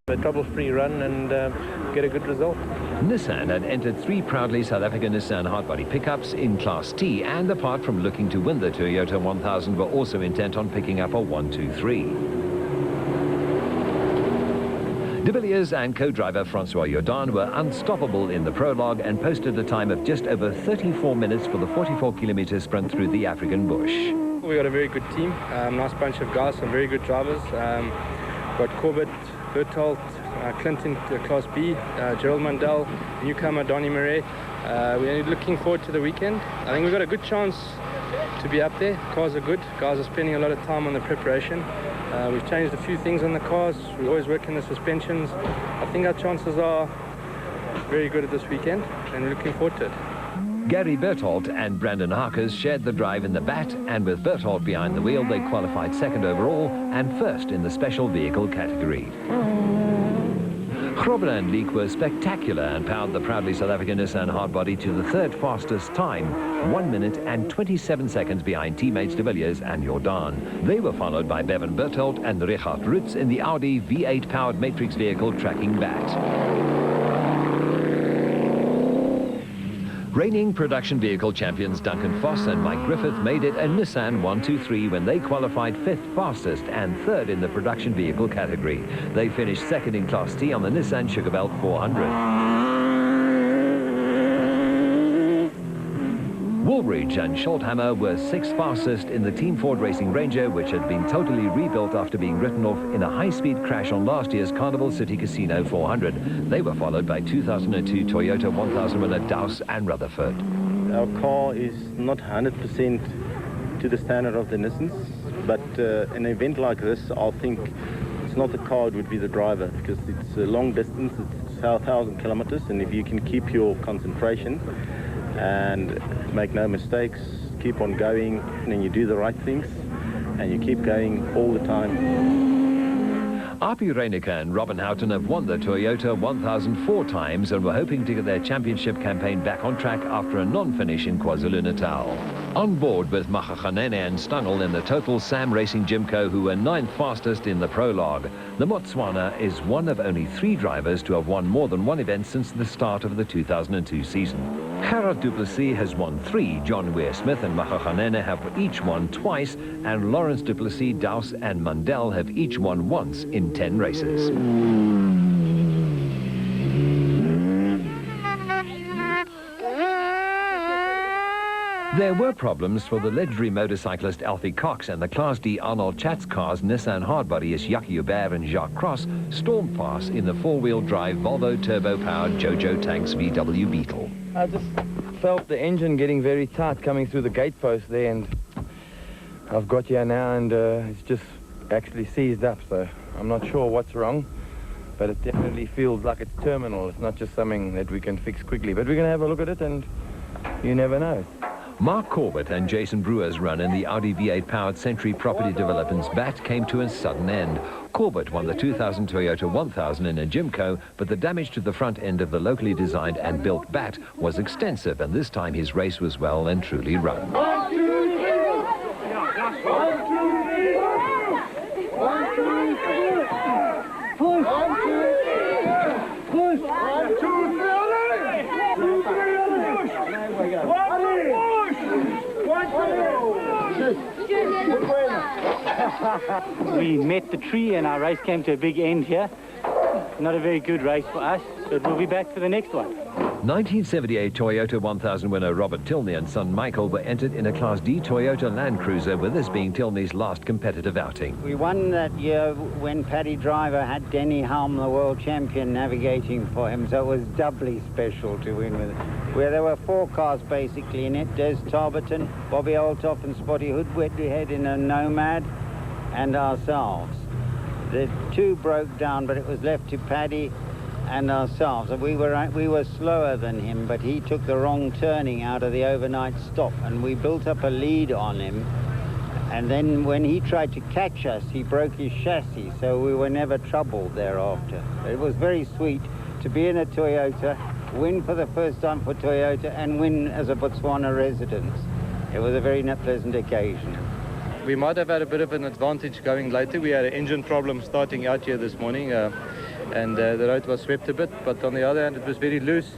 A trouble-free run and get a good result. Nissan had entered 3 proudly South African Nissan hardbody pickups in Class T, and apart from looking to win the Toyota 1000, were also intent on picking up a 1-2-3. De Villiers and co-driver Francois Jordan were unstoppable in the prologue and posted a time of just over 34 minutes for the 44-kilometre sprint through the African bush. We got a very good team, nice bunch of guys, some very good drivers. Got Corbett, Berthold, Clinton, Class B, Gerald Mandel, newcomer Donnie Murray. We're looking forward to the weekend. I think we've got a good chance to be up there. Cars are good. Guys are spending a lot of time on the preparation. We've changed a few things on the cars. We always work in the suspensions. I think our chances are very good at this weekend, and we're looking forward to it. Gary Berthold and Brandon Harkers shared the drive in the bat, and with Berthold behind the wheel, they qualified 2nd overall and 1st in the special vehicle category. Grobler and Leek were spectacular and powered the proudly South African Nissan hardbody to the 3rd fastest time, 1 minute and 27 seconds behind teammates De Villiers and Jordan. They were followed by Bevan Berthold and Richard Rutz in the Audi V8-powered Matrix vehicle tracking bat. Reigning production vehicle champions Duncan Foss and Mike Griffith made it a Nissan 1-2-3 when they qualified 5th fastest and 3rd in the production vehicle category. They finished 2nd in Class T on the Nissan Sugarbelt 400. Woolridge and Schulthammer were 6th fastest in the Team Ford Racing Ranger, which had been totally rebuilt after being written off in a high-speed crash on last year's Carnival City Casino 400. They were followed by 2002 Toyota 1000 winner Dowse and Rutherford. Our car is not 100% to the standard of the Nissans, but in an event like this, I think it's not the car, it would be the driver, because it's a long distance, it's 1,000 kilometers, and if you can keep your concentration and make no mistakes, keep on going, and you do the right things, and you keep going all the time. Api Reinicke and Robin Houghton have won the Toyota 1000 4 times and were hoping to get their championship campaign back on track after a non-finish in KwaZulu-Natal. On board with Makhaganene and Stangl in the Total Sam Racing Jimco, who were 9th fastest in the prologue. The Motswana is one of only 3 drivers to have won more than one event since the start of the 2002 season. Gerard du Plessis has won 3, John Weir-Smith and Makhaganene have each won twice, and Lawrence du Plessis, Dowse and Mundell have each won once in 10 races. There were problems for the legendary motorcyclist Alfie Cox, and the Class D Arnold Chatz cars, Nissan hardbody Jacques Hubert and Jacques Cross, stormed past in the 4-wheel drive Volvo turbo-powered Jojo Tanks VW Beetle. I just felt the engine getting very tight coming through the gate post there, and I've got here now, and it's just actually seized up, so I'm not sure what's wrong, but it definitely feels like it's terminal. It's not just something that we can fix quickly, but we're going to have a look at it, and you never know. Mark Corbett and Jason Brewer's run in the Audi V8-powered Century Property Development's bat came to a sudden end. Corbett won the 2000 Toyota 1000 in a Jimco, but the damage to the front end of the locally designed and built bat was extensive, and this time his race was well and truly run. 1, 2, 3. 1, 2, 3. 1, 2, 3. Push. 1, 2, 3. Push. 1, 2, 3. 1, 2, 3. We met the tree and our race came to a big end here. Not a very good race for us, but we'll be back for the next one. 1978 Toyota 1000 winner Robert Tilney and son Michael were entered in a Class D Toyota Land Cruiser, with this being Tilney's last competitive outing. We won that year when Paddy Driver had Denny Helm, the world champion, navigating for him, so it was doubly special to win with it. Where there were 4 cars basically in it: Des Tarberton, Bobby Olthoff and Spotty Hoodhead in a Nomad, and ourselves. The 2 broke down, but it was left to Paddy and ourselves. We were slower than him, but he took the wrong turning out of the overnight stop, and we built up a lead on him. And then when he tried to catch us, he broke his chassis, so we were never troubled thereafter. It was very sweet to be in a Toyota, win for the first time for Toyota, and win as a Botswana resident. It was a very pleasant occasion. We might have had a bit of an advantage going later. We had an engine problem starting out here this morning. and the road was swept a bit, but on the other hand it was very loose.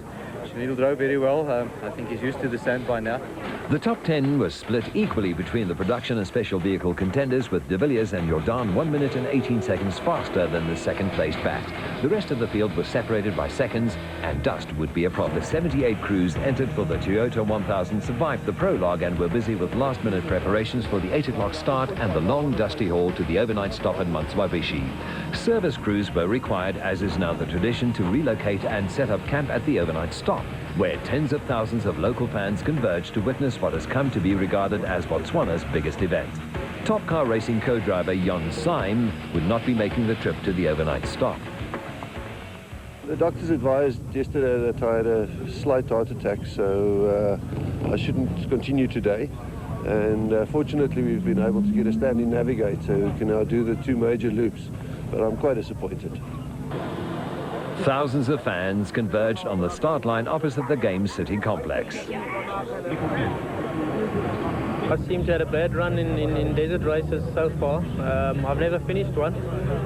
Janeel drove very well. I think he's used to the sand by now. The top 10 was split equally between the production and special vehicle contenders, with De Villiers and Jordan 1 minute and 18 seconds faster than the second-placed bat. The rest of the field was separated by seconds, and dust would be a problem. The 78 crews entered for the Toyota 1000 survived the prologue and were busy with last-minute preparations for the 8 o'clock start and the long, dusty haul to the overnight stop in Matsuwabishi. Service crews were required, as is now the tradition, to relocate and set up camp at the overnight stop, where tens of thousands of local fans converged to witness what has come to be regarded as Botswana's biggest event. Top Car Racing co-driver Jan Syme would not be making the trip to the overnight stop. The doctors advised yesterday that I had a slight heart attack, so I shouldn't continue today. And fortunately, we've been able to get a standing navigator who can now do the 2 major loops, but I'm quite disappointed. Thousands of fans converged on the start line opposite the Games City complex. I seem to have had a bad run in desert races so far. I've never finished one,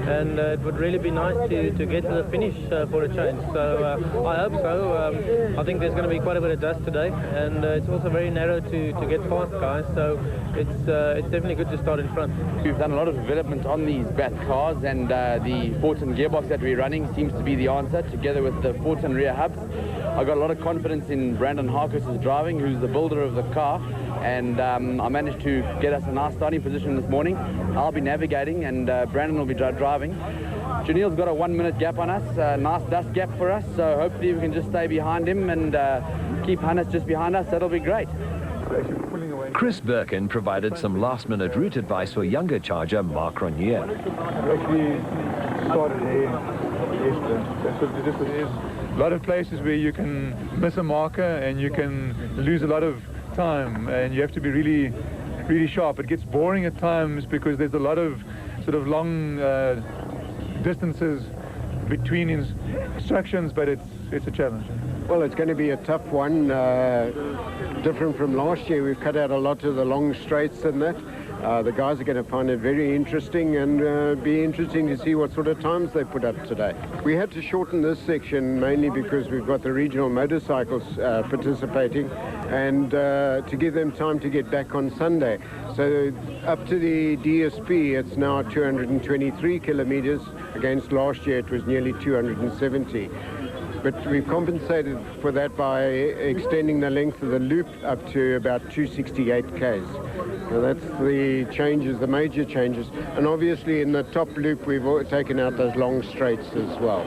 and it would really be nice to get to the finish for a change. So I hope so. I think there's going to be quite a bit of dust today, and it's also very narrow to get past guys, so it's definitely good to start in front. We've done a lot of development on these Bat cars, and the Fortin gearbox that we're running seems to be the answer, together with the Fortin rear hubs. I've got a lot of confidence in Brandon Harkis' driving, who's the builder of the car, and I managed to get us a nice starting position this morning. I'll be navigating, and Brandon will be driving. Janeel's got a 1 minute gap on us, a nice dust gap for us, so hopefully we can just stay behind him and keep Hannes just behind us. That'll be great. Chris Birkin provided some last-minute route advice for younger charger Mark Ronier. Actually started here yesterday. That's what it is. A lot of places where you can miss a marker and you can lose a lot of time, and you have to be really sharp. It gets boring at times because there's a lot of sort of long distances between instructions, but it's a challenge. Well, it's going to be a tough one, different from last year. We've cut out a lot of the long straights and that. The guys are going to find it very interesting, and be interesting to see what sort of times they put up today. We had to shorten this section mainly because we've got the regional motorcycles participating, and to give them time to get back on Sunday. So up to the DSP, it's now 223 kilometers. Against last year, it was nearly 270. But we've compensated for that by extending the length of the loop up to about 268 k's. So that's the changes, the major changes. And obviously in the top loop, we've taken out those long straights as well.